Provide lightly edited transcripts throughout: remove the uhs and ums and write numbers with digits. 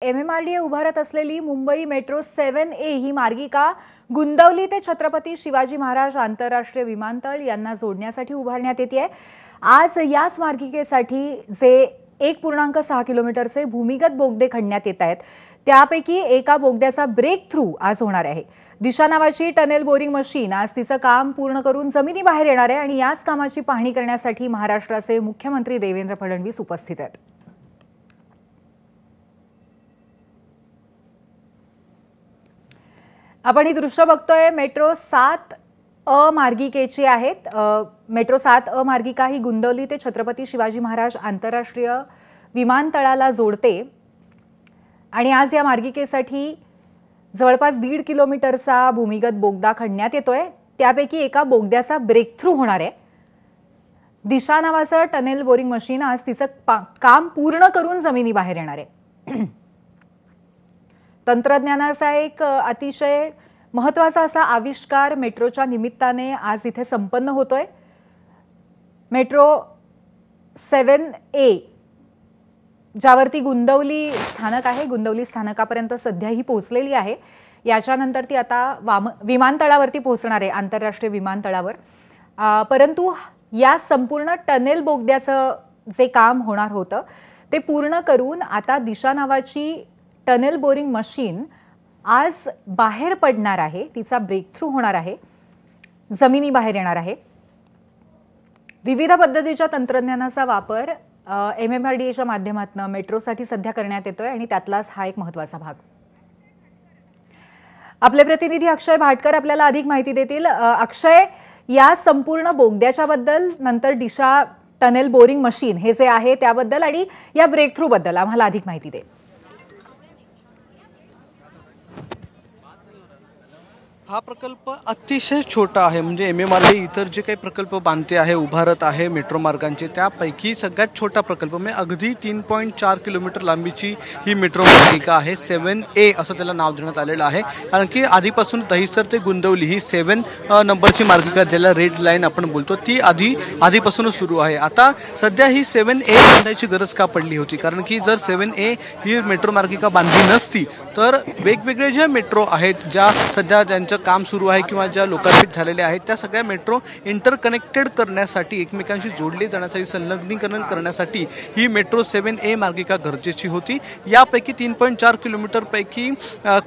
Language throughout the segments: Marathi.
MMRDA उभारत असलेली मुंबई मेट्रो 7A ही मार्गिका गुंदवली ते छत्रपती शिवाजी महाराज आंतरराष्ट्रीय विमानतळ यांना जोडण्यासाठी उभारण्यात येते आहे। आज याच मार्गिकेसाठी जे 1.6 किलोमीटरचे भूमिगत बोगदे खणण्यात येत आहेत त्यापैकी एका बोगद्याचा ब्रेक थ्रू आज होणार आहे। दिशा नावाची टनेल बोरिंग मशीन आज तिचं काम पूर्ण करून जमिनी बाहेर येणार आहे आणि याच कामाची पाहणी करण्यासाठी महाराष्ट्राचे मुख्यमंत्री देवेंद्र फडणवीस उपस्थित आहेत। आपण ही दृश्य बघतोय मेट्रो 7A मार्गिकेची आहेत। मेट्रो 7A मार्गिका ही गुंदवली ते छत्रपती शिवाजी महाराज आंतरराष्ट्रीय विमानतळाला जोडते आणि आज या मार्गिकेसाठी जवळपास 1.5 किलोमीटरचा भूमिगत बोगदा खणण्यात येतोय। त्यापैकी एका बोगद्याचा ब्रेक थ्रू होणार आहे। दिशा नावाचं टनेल बोरिंग मशीन आज तिचं काम पूर्ण करून जमिनी बाहेर येणार आहे। तंत्रज्ञानाचा एक अतिशय महत्त्वाचा असा आविष्कार मेट्रोच्या निमित्ताने आज इथे संपन्न होतोय। मेट्रो 7A ज्यावरती गुंदवली स्थानक आहे, गुंदवली स्थानकापर्यंत सध्या ही पोहोचलेली आहे। याच्यानंतर ती आता विमानतळावरती पोहोचणार आहे, आंतरराष्ट्रीय विमानतळावर। परंतु या संपूर्ण टनेल बोगद्याचं जे काम होणार होतं ते पूर्ण करून आता दिशा नावाची टनेल बोरिंग मशीन आज बाहेर पडणार आहे, तिचा ब्रेक थ्रू होणार आहे, जमिनी बाहेर येणार आहे। विविध पद्धतीच्या तंत्रज्ञानाचा वापर MMRDAच्या माध्यमातून मेट्रोसाठी सध्या करण्यात येतोय आणि त्यातलाच हा एक महत्त्वाचा भाग। आपले प्रतिनिधी अक्षय भाटकर आपल्याला अधिक माहिती देतील। अक्षय, या संपूर्ण बोगद्याच्या बद्दल, नंतर दिशा टनेल बोरिंग मशीन हे जे आहे त्याबद्दल आणि या ब्रेक थ्रू बद्दल आम्हाला अधिक माहिती दे। हा प्रकल्प अतिशय छोटा आहे। म्हणजे MMRDA इतर जे काही प्रकल्प बांधते आहे, उभारत आहे मेट्रो मार्गांचे, त्यापैकी सगळ्यात छोटा प्रकल्प म्हणजे अगदी 3.4 किलोमीटर लांबीची ही मेट्रो मार्गिका आहे। 7A असं त्याला नाव देण्यात आलेलं आहे, कारण की आधीपासून दहिसर ते गुंदवली ही 7 नंबरची मार्गिका, ज्याला रेड लाईन आपण बोलतो, ती आधीपासूनच सुरू आहे। आता सध्या ही 7A बांधायची गरज का पडली होती? कारण की जर 7A ही मेट्रो मार्गिका बांधली नसती तर वेगवेगळे जे मेट्रो आहेत, ज्या सध्या त्यांच्या काम सुरू आहे किंवा ज्या लोकार्पित झालेल्या आहेत, त्या सगळ्या मेट्रो इंटरकनेक्टेड करण्यासाठी, एकमेकांशी जोडले जाण्यासाठी, संलग्नीकरण करण्यासाठी ही मेट्रो 7A मार्गिका गरजेची होती। यापैकी 3.4 किलोमीटर पैकी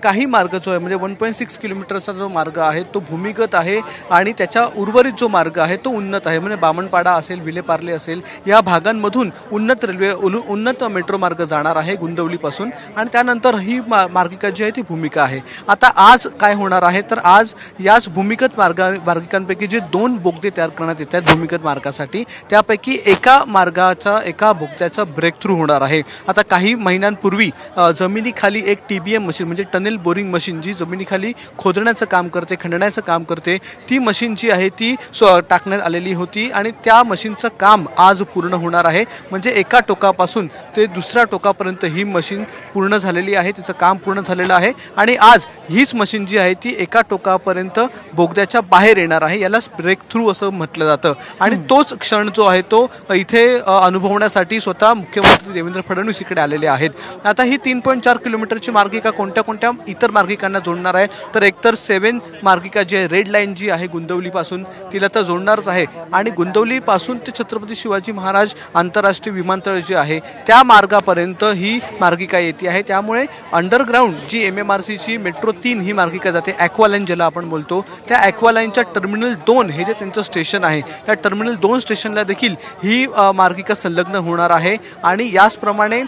काही मार्ग जो आहे, म्हणजे 1.6 किलोमीटरचा जो मार्ग आहे तो भूमिगत आहे आणि त्याच्या उर्वरित जो मार्ग आहे तो उन्नत आहे। म्हणजे बामणपाडा असेल, विलेपार्ले असेल, या भागांमधून उन्नत मेट्रो मार्ग जाणार आहे गुंदवलीपासून, आणि त्यानंतर ही मार्गिका जी आहे ती भूमिका आहे। आता आज काय होणार आहे तर आज याच भूमिगत मार्गिकांपैकी जे 2 बोगदे तयार करण्यात येतात भूमिगत मार्गासाठी, त्यापैकी एका बोगद्याचा ब्रेक थ्रू होणार आहे। आता काही महिन्यांपूर्वी जमिनीखाली एक TBM मशीन, म्हणजे टनेल बोरिंग मशीन, जी जमिनीखाली खोदण्याचं काम करते, खणण्याचं काम करते, ती मशीन जी आहे ती टाकण्यात आलेली होती आणि त्या मशीनचं काम आज पूर्ण होणार आहे। म्हणजे एका टोकापासून ते दुसऱ्या टोकापर्यंत ही मशीन पूर्ण झालेली आहे, तिचं काम पूर्ण झालेलं आहे आणि आज हीच मशीन जी आहे ती एका टोकापर्यंत बोगद्याच्या बाहेर येणार आहे। यालाच ब्रेक थ्रू असं म्हटलं जातं आणि तोच क्षण जो आहे तो इथे अनुभवण्यासाठी स्वतः मुख्यमंत्री देवेंद्र फडणवीस इकडे आलेले आहेत। आता ही 3.4 किलोमीटरची मार्गिका कोणत्या इतर मार्गिकांना जोडणार आहे तर एकतर 7 मार्गिका जी आहे, रेड लाईन जी आहे गुंदवलीपासून, तिला तर जोडणारच आहे आणि गुंदवलीपासून ते छत्रपती शिवाजी महाराज आंतरराष्ट्रीय विमानतळ जे आहे त्या मार्गापर्यंत ही मार्गिका येते आहे। त्यामुळे अंडरग्राऊंड जी MMRCची मेट्रो 3 ही मार्गिका जाते, ॲक्वालाईन ज्याला आपण बोलतो, त्या ॲक्वालाईनच्या टर्मिनल 2 हे जे त्यांचं स्टेशन आहे, त्या टर्मिनल 2 स्टेशनला देखील ही मार्गिका संलग्न होणार आहे। आणि याचप्रमाणे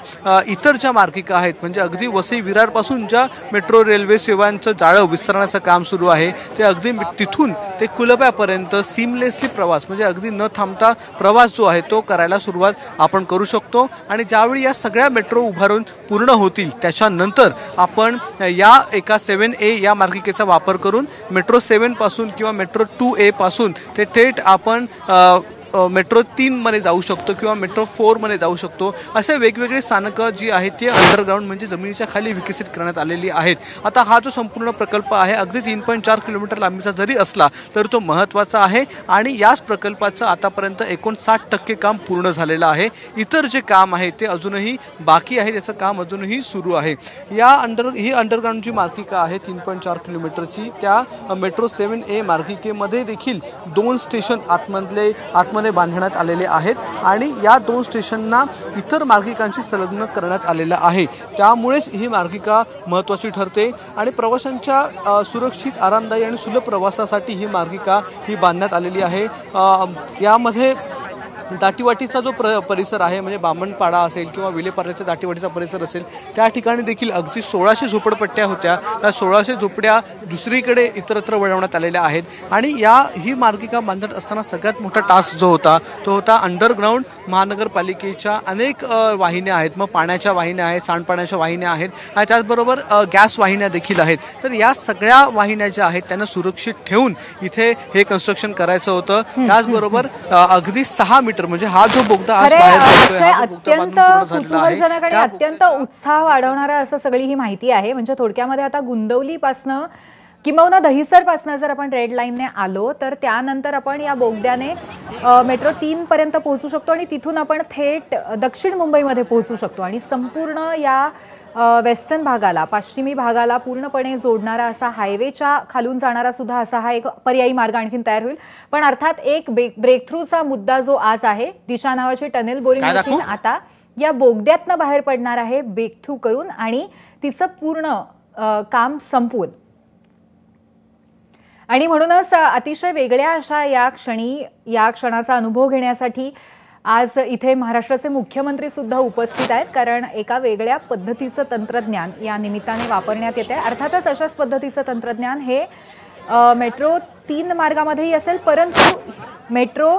इतर ज्या मार्गिका आहेत, म्हणजे अगदी वसई विरारपासून ज्या मेट्रो रेल्वे सेवांचं जाळं विस्तारण्याचं काम सुरू आहे, ते अगदी तिथून ते कुलब्यापर्यंत सिमलेसली प्रवास, म्हणजे अगदी न थांबता प्रवास जो आहे तो करायला सुरुवात आपण करू शकतो। आणि ज्यावेळी या सगळ्या मेट्रो उभारून पूर्ण होतील त्याच्यानंतर आपण या एका 7A या मार्गिकेचा वापर करून मेट्रो 7 पासून किंवा मेट्रो 2A पासून ते थेट आपण मेट्रो 3 मध्ये जाऊ शकतो किंवा मेट्रो 4 मध्ये जाऊ शकतो. असे वेगवेगळे स्थानकं जी आहेत ती अंडरग्राऊंड म्हणजे जमिनीच्या खाली विकसित करण्यात आलेली आहेत. आता हा जो संपूर्ण प्रकल्प आहे अगदी 3.4 किलोमीटर लांबीचा जरी असला तर तो महत्त्वाचा आहे आणि याच प्रकल्पाचं आतापर्यंत 59% काम पूर्ण झालेलं आहे. इतर जे काम आहे ते अजूनही बाकी आहे, त्याचं काम अजूनही सुरू आहे. ही अंडरग्राऊंड जी मार्गिका आहे 3.4 किलोमीटरची त्या मेट्रो 7A मार्गिकेमध्ये देखील 2 स्टेशन आतमध्ये बांधण्यात आलेले आहेत आणि या 2 स्टेशनना इतर मार्गिकांशी संलग्न करण्यात आलेलं आहे. त्यामुळेच ही मार्गिका महत्त्वाची ठरते आणि प्रवाशांच्या सुरक्षित, आरामदायी आणि सुलभ प्रवासासाठी ही मार्गिका बांधण्यात आलेली आहे. यामध्ये दाटीवाटीचा जो परिसर आहे म्हणजे बामणपाडा असेल किंवा विलेपार्ल्याचा दाटीवाटीचा परिसर असेल त्या ठिकाणी देखील अगदी 1600 झोपडपट्ट्या होत्या. त्या 1600 झोपड्या दुसरीकडे इतरत्र वळवण्यात आलेल्या आहेत आणि ही मार्गिका बांधत असताना सगळ्यात मोठा टास्क जो होता तो होता अंडरग्राऊंड महानगरपालिकेच्या अनेक वाहिन्या आहेत. मग पाण्याच्या वाहिन्या आहेत, सांडपाण्याच्या वाहिन्या आहेत आणि त्याचबरोबर गॅस वाहिन्या देखील आहेत. तर या सगळ्या वाहिन्या ज्या आहेत त्यांना सुरक्षित ठेवून इथे हे कन्स्ट्रक्शन करायचं होतं. त्याचबरोबर अगदी 6 मीटर म्हणजे हा जो बोगदा आज बाहेर पडतोय, अत्यंत कुतूहलजनक आणि अत्यंत उत्साह वाढवणारा असं सगळी ही माहिती आहे. म्हणजे थोडक्यामध्ये आता गुंदवलीपासनं किंबहुना दहिसरपासनं जर आपण रेड लाईनने आलो तर त्यानंतर आपण या बोगद्याने मेट्रो 3 पर्यंत पोहोचू शकतो आणि तिथून आपण थेट दक्षिण मुंबईमध्ये पोहोचू शकतो आणि संपूर्ण या वेस्टर्न भागाला, पश्चिमी भागाला पूर्णपणे जोडणारा असा हायवेच्या खालून जाणारा सुद्धा असा हा एक पर्यायी मार्ग आणखीन तयार होईल. पण अर्थात एक ब्रेकथ्रूचा मुद्दा जो आज आहे, दिशा नावाची टनेल बोरिंग मशीन आता या बोगद्यातनं बाहेर पडणार आहे ब्रेकथ्रू करून आणि तिचं पूर्ण काम संपवून. आणि म्हणूनच अतिशय वेगळ्या अशा या क्षणाचा अनुभव घेण्यासाठी आज इथे महाराष्ट्राचे मुख्यमंत्री सुद्धा उपस्थित आहेत. कारण एका वेगळ्या पद्धतीचं तंत्रज्ञान या निमित्ताने वापरण्यात येते. अर्थातच अशाच पद्धतीचं तंत्रज्ञान हे मेट्रो 3 मार्गामध्येही असेल, परंतु मेट्रो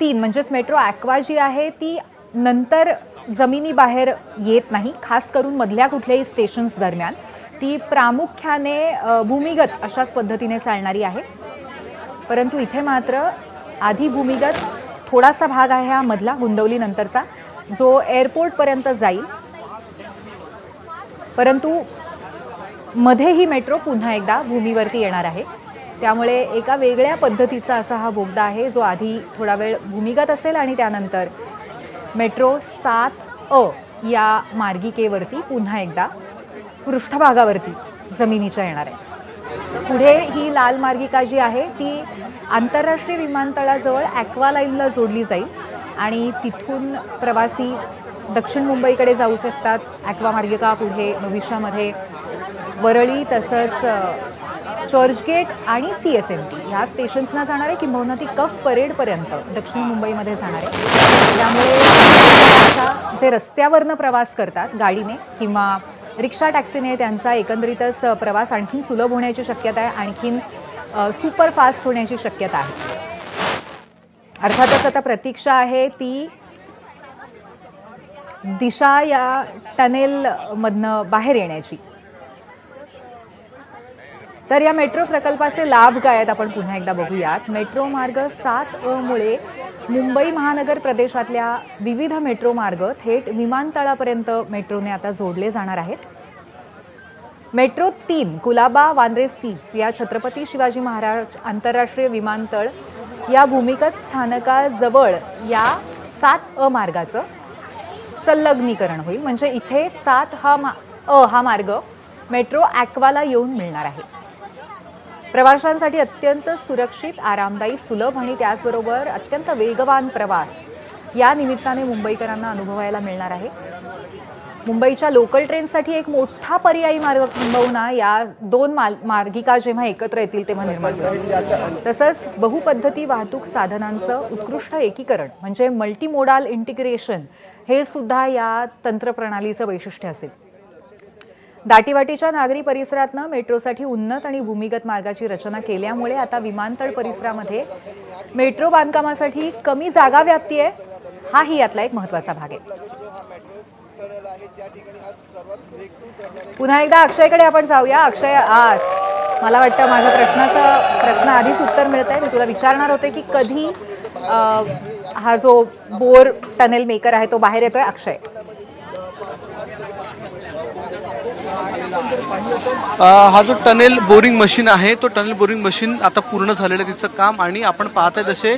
3 म्हणजेच मेट्रो ॲक्वा जी आहे ती नंतर जमिनी बाहेर येत नाही, खास करून मधल्या कुठल्याही स्टेशन्स दरम्यान. ती प्रामुख्याने भूमिगत अशाच पद्धतीने चालणारी आहे. परंतु इथे मात्र आधी भूमिगत थोडासा भाग आहे हा मधला गुंदवली नंतरचा जो एअरपोर्टपर्यंत जाईल, परंतु मध्ये ही मेट्रो पुन्हा एकदा भूमीवरती येणार आहे. त्यामुळे एका वेगळ्या पद्धतीचा असा हा बोगदा आहे जो आधी थोडा वेळ भूमिगत असेल आणि त्यानंतर मेट्रो 7A या मार्गिकेवरती पुन्हा एकदा पृष्ठभागावरती जमिनीच्या येणार आहे. पुढे ही लाल मार्गिका जी आहे ती आंतरराष्ट्रीय विमानतळाजवळ ॲक्वा लाईनला जोडली जाईल आणि तिथून प्रवासी दक्षिण मुंबईकडे जाऊ शकतात. ॲक्वा मार्गिका पुढे भविष्यामध्ये वरळी तसंच चर्चगेट आणि CSMT ह्या स्टेशन्सना जाणार आहे, किंबहुना ती कफ परेडपर्यंत दक्षिण मुंबईमध्ये जाणार आहे. त्यामुळे जे रस्त्यावरनं प्रवास करतात गाडीने किंवा रिक्षा टॅक्सीने त्यांचा एकंदरीतच प्रवास आणखीन सुलभ होण्याची शक्यता आहे, आणखीन सुपरफास्ट होण्याची शक्यता आहे. अर्थातच आता प्रतीक्षा आहे ती दिशा या टनेलमधनं बाहेर येण्याची. तर या मेट्रो प्रकल्पाचे लाभ काय आहेत आपण पुन्हा एकदा बघूयात. मेट्रो मार्ग 7A मुळे मुंबई महानगर प्रदेशातल्या विविध मेट्रो मार्ग थेट विमानतळापर्यंत मेट्रोने आता जोडले जाणार आहेत. मेट्रो 3 कुलाबा वांद्रे सीप्स या छत्रपती शिवाजी महाराज आंतरराष्ट्रीय विमानतळ या भूमिगत स्थानकाजवळ या 7A मार्गाचं संलग्नीकरण होईल. म्हणजे इथे 7A हा मार्ग मेट्रो ॲक्वाला येऊन मिळणार आहे. प्रवाशांसाठी अत्यंत सुरक्षित, आरामदायी, सुलभ आणि त्याचबरोबर अत्यंत वेगवान प्रवास या निमित्ताने मुंबईकरांना अनुभवायला मिळणार आहे. मुंबईच्या लोकल ट्रेनसाठी एक मोठा पर्यायी मार्ग किंबहुना या 2 मार्गिका जेव्हा एकत्र येतील तेव्हा निर्माण होईल. तसंच बहुपद्धती वाहतूक साधनांचं उत्कृष्ट एकीकरण म्हणजे मल्टीमोडाल इंटिग्रेशन हे सुद्धा या तंत्रप्रणालीचं वैशिष्ट्य असेल. दाटीवाटीच्या नागरी परिसरातनं मेट्रोसाठी उन्नत आणि भूमिगत मार्गाची रचना केल्यामुळे आता विमानतळ परिसरामध्ये मेट्रो बांधकामासाठी कमी जागा व्याप्ती आहे, हाही यातला एक महत्त्वाचा भाग आहे. पुन्हा एकदा अक्षयकडे आपण जाऊया. अक्षय, मला वाटतं माझ्या प्रश्न आधीच उत्तर मिळत आहे. मी तुला विचारणार होते की कधी हा जो बोर टनेल मेकर आहे तो बाहेर येतोय. अक्षय, हा जो टनेल बोरिंग मशीन आहे तो टनेल बोरिंग मशीन आता पूर्ण झालेलं आहे तिचं काम. आणि आपण पाहताय जसे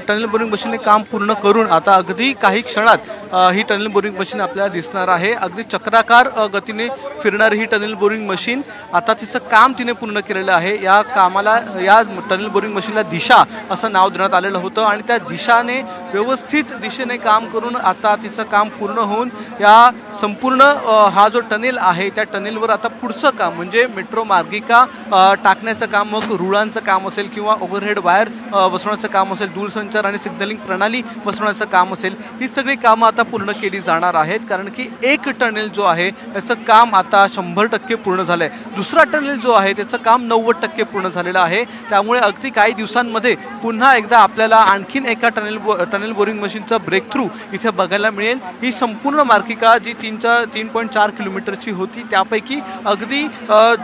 टनेल बोरिंग मशीनने काम पूर्ण करून आता अगदी काही क्षणात ही टनेल बोरिंग मशीन आपल्याला दिसणार आहे. अगदी चक्राकार गतीने फिरणारी ही टनेल बोरिंग मशीन आता तिचं काम तिने पूर्ण केलेलं आहे. या कामाला, या टनेल बोरिंग मशीनला दिशा असं नाव देण्यात आलेलं होतं आणि त्या दिशाने व्यवस्थित दिशेने काम करून आता तिचं काम पूर्ण होऊन या संपूर्ण हा जो टनेल आहे त्या टनेलवर आता पुढचं काम म्हणजे मेट्रो मार्गिका टाकण्याचं काम, मग रुळांचं काम असेल किंवा ओव्हरहेड वायर बसवण्याचं काम असेल, दूरसंचार आणि सिग्नलिंग प्रणाली बसवण्याचं काम असेल, ही सगळी कामं आता पूर्ण केली जाणार आहेत. कारण की एक टनेल जो आहे त्याचं काम आता 100% पूर्ण झालं आहे. दुसरा टनेल जो आहे त्याचं काम 90% पूर्ण झालेलं आहे. त्यामुळे अगदी काही दिवसांमध्ये पुन्हा एकदा आपल्याला आणखीन एका टनेल बोरिंग मशीनचा ब्रेक थ्रू इथे बघायला मिळेल. ही संपूर्ण मार्गिका जी 3.4 किलोमीटरची होती त्यापैकी अगदी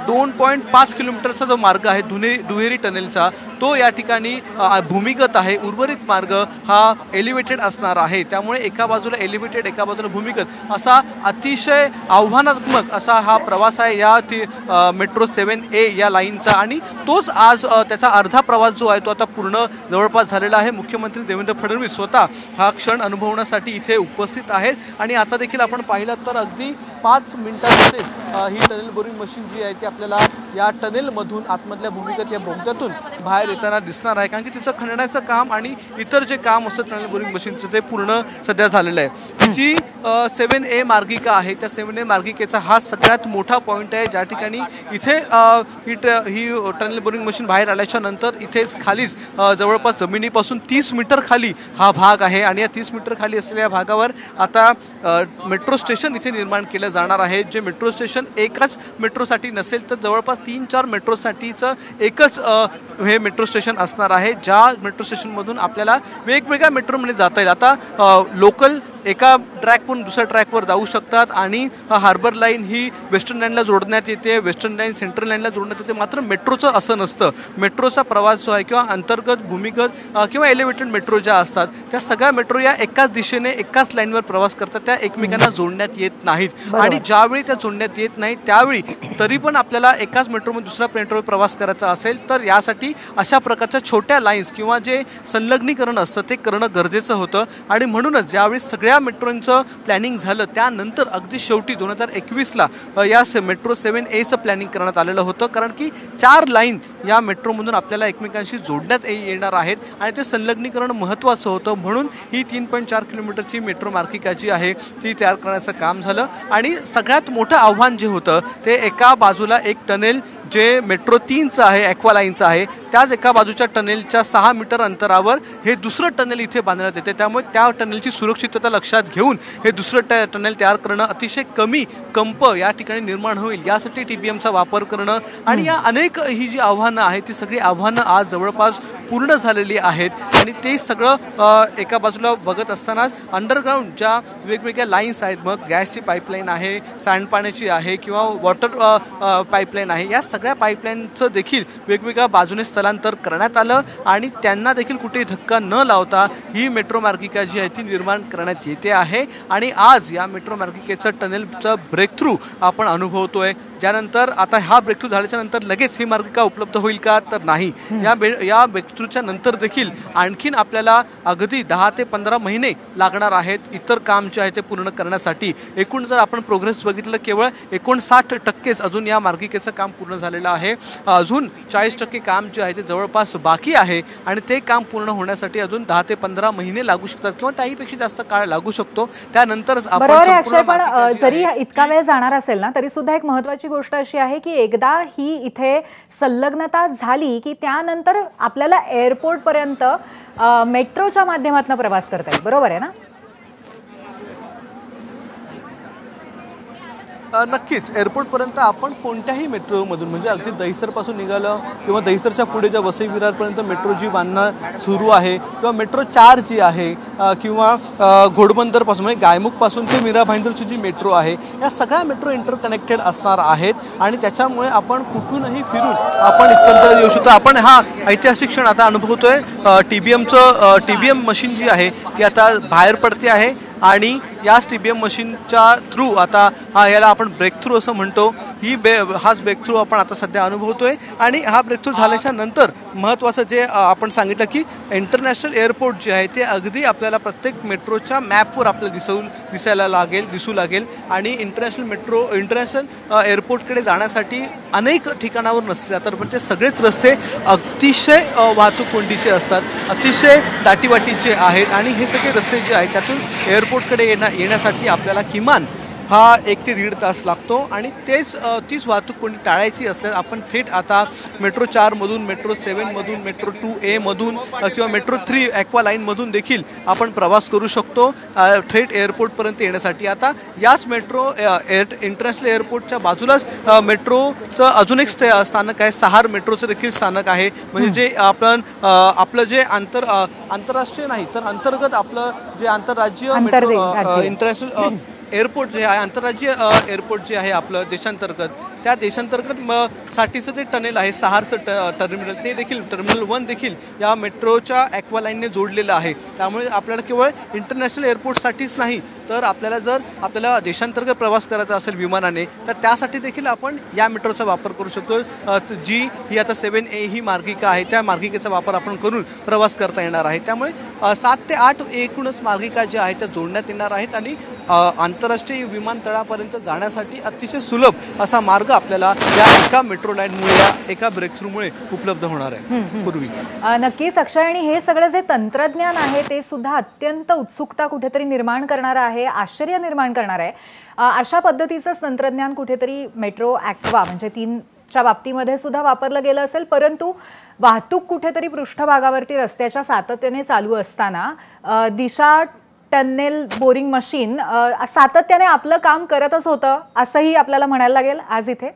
2.5 किलोमीटरचा जो मार्ग आहे दुहेरी टनेलचा तो या ठिकाणी भूमिगत आहे. उर्वरित मार्ग हा एलिव्हेटेड असणार आहे. त्यामुळे एका बाजूला एलिव्हेटेड एका बाजूला भूमिगत असा अतिशय आव्हानात्मक असा हा प्रवास आहे या मेट्रो 7A या लाईनचा. आणि तोच आज त्याचा अर्धा प्रवास जो आहे तो आता पूर्ण जवळपास झालेला आहे. मुख्यमंत्री देवेंद्र फडणवीस स्वतः हा क्षण अनुभवण्यासाठी इथे उपस्थित आहेत. आणि आता देखील आपण पाहिलं तर अगदी 5 मिनिटांमध्येच ही टनेल बोरिंग मशीन जी आहे ती आपल्याला या टनेलमधून आतमधल्या भूमिगत या बोगद्यातून बाहेर येताना दिसणार आहे. कारण की तिचं खणण्याचं काम आणि इतर जे काम असतं टनेल बोरिंग मशीनचं ते पूर्ण सध्या झालेलं आहे. जी 7A मार्गिका आहे त्या 7A मार्गिकेचा हा सगळ्यात मोठा पॉईंट आहे ज्या ठिकाणी इथे ही टनेल बोरिंग मशीन बाहेर आल्याच्या नंतर इथेच खालीच जवळपास जमिनीपासून 30 मीटर खाली हा भाग आहे. आणि या 30 मीटर खाली असलेल्या भागावर आता मेट्रो स्टेशन इथे निर्माण केलं जाणार आहे. जे मेट्रो स्टेशन एकाच मेट्रोसाठी नसेल तर जवळपास 3-4 मेट्रोसाठीचं एकच हे मेट्रो स्टेशन असणार आहे. ज्या मेट्रो स्टेशनमधून आपल्याला वेगवेगळ्या मेट्रोमध्ये जाता येईल. आता लोकल एका ट्रॅकवरून दुसऱ्या ट्रॅकवर जाऊ शकतात आणि हार्बर लाईन ही वेस्टर्न लाईनला जोडण्यात येते, वेस्टर्न लाईन सेंट्रल लाईनला जोडण्यात येते. मात्र मेट्रोचं असं नसतं. मेट्रोचा प्रवास जो आहे किंवा अंतर्गत, भूमिगत किंवा एलिव्हेटेड मेट्रो ज्या असतात त्या सगळ्या मेट्रो या एकाच दिशेने एकाच लाईनवर प्रवास करतात. त्या एकमेकांना जोडण्यात येत नाहीत. आणि ज्यावेळी त्या जोडण्यात येत नाहीत त्यावेळी तरी पण आपल्याला एकाच मेट्रोमध्ये दुसऱ्या मेट्रोवर प्रवास करायचा असेल तर यासाठी अशा प्रकारच्या छोट्या लाईन्स किंवा जे संलग्नीकरण असतं ते करणं गरजेचं होतं. आणि म्हणूनच ज्यावेळी सगळ्या मेट्रोचं प्लॅनिंग झालं त्यानंतर अगदी शेवटी 2021ला या मेट्रो 7Aचं प्लॅनिंग करण्यात आलेलं होतं. कारण की 4 लाईन या मेट्रोमधून आपल्याला एकमेकांशी जोडण्यात येणार आहेत आणि ते संलग्नीकरण महत्त्वाचं होतं. म्हणून ही 3.4 किलोमीटरची मेट्रो मार्गिका जी आहे ती तयार करण्याचं काम झालं. आणि सगळ्यात मोठं आव्हान जे होतं ते एका बाजूला एक टनेल जे मेट्रो 3चं आहे, ॲक्वालाईनचं आहे, त्याच एका बाजूच्या टनेलच्या 6 मीटर अंतरावर हे दुसरं टनेल इथे बांधण्यात येते. त्यामुळे त्या टनेलची सुरक्षितता लक्षात घेऊन हे दुसरं टनेल तयार करणं, अतिशय कमी कंप या ठिकाणी निर्माण होईल यासाठी TBMचा वापर करणं आणि या अनेक ही जी आव्हानं आहेत ती सगळी आव्हानं आज जवळपास पूर्ण झालेली आहेत. आणि ते सगळं एका बाजूला बघत असतानाच अंडरग्राऊंड ज्या वेगवेगळ्या लाईन्स आहेत, मग गॅसची पाईपलाईन आहे, सांडपाण्याची आहे किंवा वॉटर पाईपलाईन आहे, या सगळ्या पाईपलाईनचं देखील वेगवेगळ्या बाजूने स्थलांतर करण्यात आलं आणि त्यांना देखील कुठेही धक्का न लावता ही मेट्रो मार्गिका जी आहे ती निर्माण करण्यात येते आहे. आणि आज या मेट्रो मार्गिकेचं टनेलचं ब्रेक थ्रू आपण अनुभवतोय. ज्यानंतर आता हा ब्रेक थ्रू झाल्याच्या नंतर लगेच ही मार्गिका उपलब्ध होईल का तर नाही. या ब्रेक थ्रूच्या नंतर देखील आणखीन आपल्याला अगदी 10 ते 15 महिने लागणार आहेत इतर काम जे आहे ते पूर्ण करण्यासाठी. एकूण जर आपण प्रोग्रेस बघितलं केवळ 59% अजून या मार्गिकेचं काम पूर्ण झालेलं आहे. अजून 40% काम जे आहे ते जवळपास बाकी आहे आणि ते काम पूर्ण होण्यासाठी अजून 10 ते 15 महिने लागू शकतात किंवा त्याहीपेक्षा जास्त काळ लागू शकतो. त्यानंतरच आपण पण जरी इतका वेळ जाणार असेल ना तरी सुद्धा एक महत्त्वाची गोष्ट अशी आहे की एकदा ही इथे संलग्नता झाली की त्यानंतर आपल्याला एअरपोर्ट पर्यंत मेट्रोच्या माध्यमातून प्रवास करता येईल. बरोबर आहे ना? नक्कीच एअरपोर्टपर्यंत आपण कोणत्याही मेट्रोमधून म्हणजे अगदी दहिसरपासून निघालं किंवा दहिसरच्या पुढे ज्या वसई विरारपर्यंत मेट्रो जी बांधणं सुरू आहे किंवा मेट्रो 4 जी आहे किंवा घोडबंदरपासून म्हणजे गायमुखपासून ते मीरा भाईंदरची जी मेट्रो आहे या सगळ्या मेट्रो इंटरकनेक्टेड असणार आहेत आणि त्याच्यामुळे आपण कुठूनही फिरून आपण इथपर्यंत येऊ शकतो. आपण हा ऐतिहासिक क्षण आता अनुभवतोय. TBM मशीन जी आहे ती आता बाहेर पडते आहे आणि याच TBM मशीनच्या थ्रू आता याला आपण ब्रेक थ्रू असं म्हणतो. हाच ब्रेक थ्रू आपण आता सध्या अनुभवतोय आणि हा ब्रेक थ्रू झाल्याच्या नंतर महत्त्वाचं जे आपण सांगितलं की इंटरनॅशनल एअरपोर्ट जे आहे ते अगदी आपल्याला प्रत्येक मेट्रोच्या मॅपवर आपल्याला दिसू लागेल आणि इंटरनॅशनल एअरपोर्टकडे जाण्यासाठी अनेक ठिकाणावर नसते जातात पण ते सगळेच रस्ते अतिशय वाहतूक कोंडीचे असतात, अतिशय दाटीवाटीचे आहेत आणि हे सगळे रस्ते जे आहेत त्यातून एअरपोर्टकडे येण्यासाठी आपल्याला किमान हा 1 ते 1.5 तास लागतो आणि तीच वाहतूक कोणी टाळायची असल्यास आपण थेट आता मेट्रो 4 मधून, मेट्रो 7 मधून, मेट्रो 2A मधून किंवा मेट्रो 3 ॲक्वा लाईनमधून देखील आपण प्रवास करू शकतो थेट एअरपोर्टपर्यंत येण्यासाठी. आता याच मेट्रो इंटरनॅशनल एअरपोर्टच्या बाजूलाच मेट्रोचं अजून एक स्थानक आहे, सहार मेट्रोचं देखील स्थानक आहे. म्हणजे जे आपलं जे आंतरराष्ट्रीय नाही तर अंतर्गत आपलं जे आंतरराज्य मेट्रो इंटरनॅशनल एअरपोर्ट जे आहे आंतरराज्यीय एअरपोर्ट जे आहे आपलं देशांतर्गत त्या देशांतर्गत साठीचं जे टनेल आहे सहारचं टर्मिनल ते देखील टर्मिनल 1 देखील या मेट्रोच्या ॲक्वा लाईनने जोडलेलं आहे. त्यामुळे आपल्याला केवळ इंटरनॅशनल एअरपोर्टसाठीच नाही तर आपल्याला देशांतर्गत प्रवास करायचा असेल विमानाने तर त्यासाठी देखील आपण या मेट्रोचा वापर करू शकतो. ही आता 7A ही मार्गिका आहे त्या मार्गिकेचा वापर आपण करून प्रवास करता येणार आहे. त्यामुळे 7 ते 8 एकूणच मार्गिका ज्या आहेत त्या जोडण्यात येणार आहेत आणि आंतरराष्ट्रीय विमानतळापर्यंत जाण्यासाठी अतिशय सुलभ असा मार्ग आपल्याला या एका मेट्रो लाईनमुळे या एका ब्रेक थ्रूमुळे उपलब्ध होणार आहे पूर्वी. नक्कीच अक्षय आणि हे सगळं जे तंत्रज्ञान आहे ते सुद्धा अत्यंत उत्सुकता कुठेतरी निर्माण करणार आहे, आश्चर्य निर्माण करणार आहे. अशा पद्धतीचंच तंत्रज्ञान कुठेतरी मेट्रो ॲक्वा म्हणजे 3च्या बाबतीमध्ये सुद्धा वापरलं गेलं असेल परंतु वाहतूक कुठेतरी पृष्ठभागावरती रस्त्याच्या सातत्याने चालू असताना दिशा टनेल बोरिंग मशीन सातत्याने आपलं काम करतच होतं असंही आपल्याला म्हणायला लागेल आज इथे.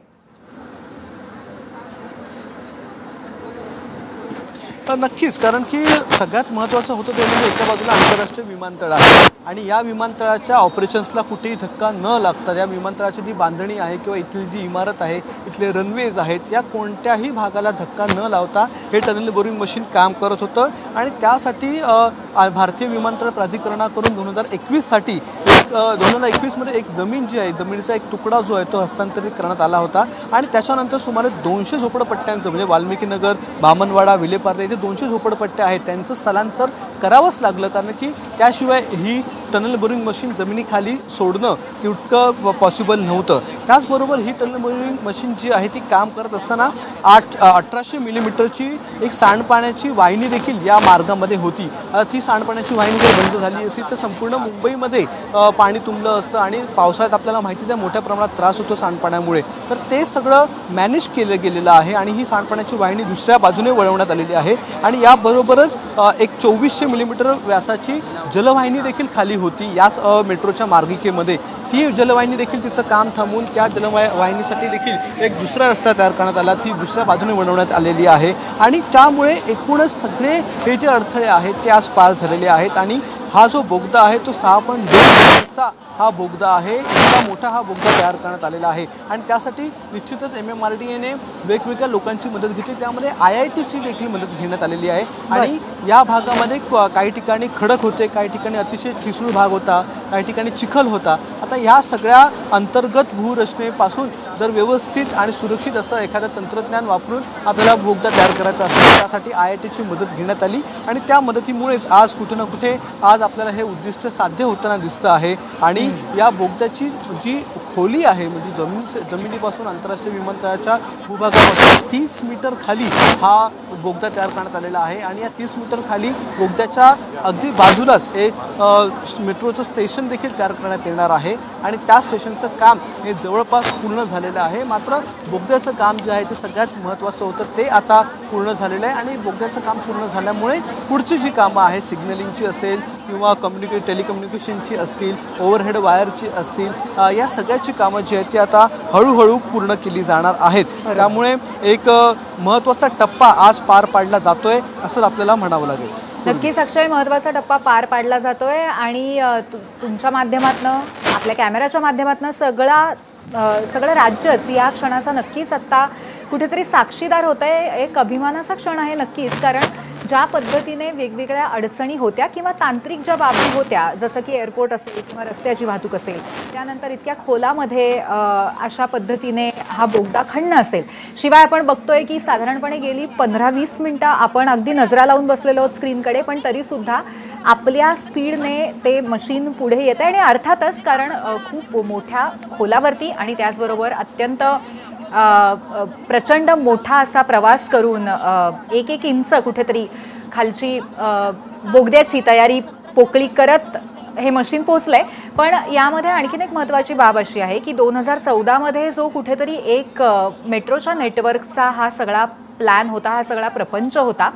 नक्कीच कारण की सगळ्यात महत्त्वाचं होतं ते म्हणजे एका बाजूला आंतरराष्ट्रीय विमानतळ आहे आणि या विमानतळाच्या ऑपरेशन्सला कुठेही धक्का न लागता या विमानतळाची जी बांधणी आहे किंवा इथली जी इमारत आहे इथले रनवेज आहेत या कोणत्याही भागाला धक्का न लावता हे टनेल बोरिंग मशीन काम करत होतं आणि त्यासाठी भारतीय विमानतळ प्राधिकरणाकडून 2021साठी 2021मध्ये एक जमीन जी आहे जमिनीचा एक तुकडा जो आहे तो हस्तांतरित करण्यात आला होता आणि त्याच्यानंतर सुमारे 200 झोपडपट्ट्यांचं म्हणजे वाल्मिकी नगर, बामणवाडा, विलेपार्ले जे 200 झोपडपट्ट्या आहेत त्यांचं स्थलांतर करावंच लागलं कारण की त्याशिवाय ही टनल बोरिंग मशीन जमिनीखाली सोडणं तितकं पॉसिबल नव्हतं. त्याचबरोबर ही टनल बोरिंग मशीन जी आहे ती काम करत असताना 1800 मिलीमीटरची एक सांडपाण्याची वाहिनी देखील या मार्गामध्ये होती. ती सांडपाण्याची वाहिनी जर बंद झाली असती तर संपूर्ण मुंबईमध्ये पाणी तुंबलं असतं आणि पावसाळ्यात आपल्याला माहितीच आहे मोठ्या प्रमाणात त्रास होतो सांडपाण्यामुळे तर ते सगळं मॅनेज केलं गेलेलं आहे आणि ही सांडपाण्याची वाहिनी दुसऱ्या बाजूने वळवण्यात आलेली आहे आणि याबरोबरच एक 2400 मिलीमीटर व्यासाची जलवाहिनी देखील खाली होती याच मेट्रोच्या मार्गिकेमध्ये. ती जलवाहिनी देखील तिचं काम थांबवून त्या जलवाहिनीसाठी देखील एक दुसरा रस्ता तयार करण्यात आला ती दुसऱ्या बाजूने वळवण्यात आलेली आहे आणि त्यामुळे एकूणच सगळे हे जे अडथळे आहेत ते आज पार झालेले आहेत आणि हा जो बोगदा आहे तो 6.2 मीटरचा हा बोगदा आहे. इतका मोठा हा बोगदा तयार करण्यात आलेला आहे आणि त्यासाठी निश्चितच MMRDAने वेगवेगळ्या लोकांची मदत घेतली त्यामध्ये IITची देखील मदत घेण्यात आलेली आहे आणि या भागामध्ये काही ठिकाणी खडक होते, काही ठिकाणी अतिशय ठिसूळ भाग होता, काही ठिकाणी चिखल होता. आता या सगळ्या अंतर्गत भूरचनेपासून जर व्यवस्थित आणि सुरक्षित असं एखादं तंत्रज्ञान वापरून आपल्याला बोगदा तयार करायचा असेल त्यासाठी IITची मदत घेण्यात आली आणि त्या मदतीमुळेच आज कुठे ना कुठे आज आपल्याला हे उद्दिष्ट साध्य होताना दिसतं आहे आणि या बोगद्याची जी खोली आहे म्हणजे जमिनीपासून आंतरराष्ट्रीय विमानतळाच्या भूभागापासून 30 मीटर खाली हा बोगदा तयार करण्यात आलेला आहे आणि या 30 मीटर खाली बोगद्याच्या अगदी बाजूलाच एक मेट्रोचं स्टेशन देखील तयार करण्यात येणार आहे आणि त्या स्टेशनचं काम हे जवळपास पूर्ण झालेलं आहे. मात्र बोगद्याचं काम जे आहे ते सगळ्यात महत्त्वाचं होतं ते आता पूर्ण झालेलं आहे आणि बोगद्याचं काम पूर्ण झाल्यामुळे पुढची जी कामं आहे सिग्नलिंगची असेल किंवा टेलिकम्युनिकेशनची असतील, ओव्हरहेड वायरची असतील, या सगळ्याची कामं जी आहेत ती आता हळूहळू पूर्ण केली जाणार आहेत. त्यामुळे एक महत्त्वाचा टप्पा आज पार पाडला जातोय असं आपल्याला म्हणावं लागेल. नक्कीच अक्षय, महत्त्वाचा टप्पा पार पाडला जातोय आणि तुमच्या माध्यमातनं, आपल्या कॅमेऱ्याच्या माध्यमातनं सगळं राज्यच या क्षणाचा नक्कीच आत्ता कुठेतरी साक्षीदार होत आहे. एक अभिमानाचा क्षण आहे नक्कीच, कारण ज्या पद्धतीने वेगवेगळ्या अडचणी होत्या किंवा तांत्रिक ज्या बाबी होत्या, जसं की एअरपोर्ट असेल किंवा रस्त्याची वाहतूक असेल, त्यानंतर इतक्या खोलामध्ये अशा पद्धतीने हा बोगदा खणणं असेल. शिवाय आपण बघतोय की साधारणपणे गेली 15-20 मिनटं आपण अगदी नजरा लावून बसलेलो आहोत स्क्रीनकडे, पण तरीसुद्धा आपल्या स्पीडने ते मशीन पुढे येतं आणि अर्थातच कारण खूप मोठ्या खोलावरती आणि त्याचबरोबर अत्यंत प्रचंड मोठा असा प्रवास करून एक इंच कुठेतरी खालची बोगद्याची तयारी पोकळी करत हे मशीन पोचलंय. पण यामध्ये आणखीन एक महत्त्वाची बाब अशी आहे की 2014मध्ये जो कुठेतरी एक मेट्रोच्या नेटवर्कचा हा सगळा प्लॅन होता, हा सगळा प्रपंच होता,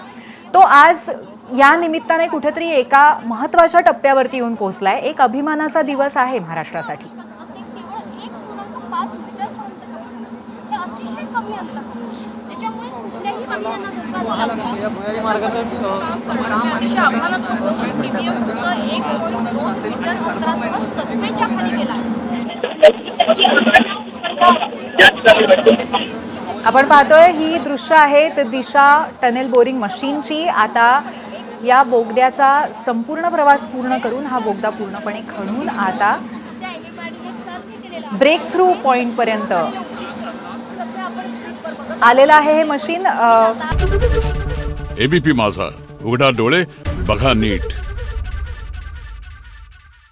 तो आज या निमित्ताने कुठेतरी एका महत्त्वाच्या टप्प्यावरती येऊन पोचलाय. एक अभिमानाचा दिवस आहे महाराष्ट्रासाठी. आपण पाहतोय ही दृश्य आहेत दिशा टनेल बोरिंग मशीनची. आता या बोगद्याचा संपूर्ण प्रवास पूर्ण करून हा बोगदा पूर्णपणे खणून आता ब्रेक थ्रू पॉइंट पर्यंत आलेलं आहे हे मशीन. एबीपी माझा, उघडा डोळे बघा नीट.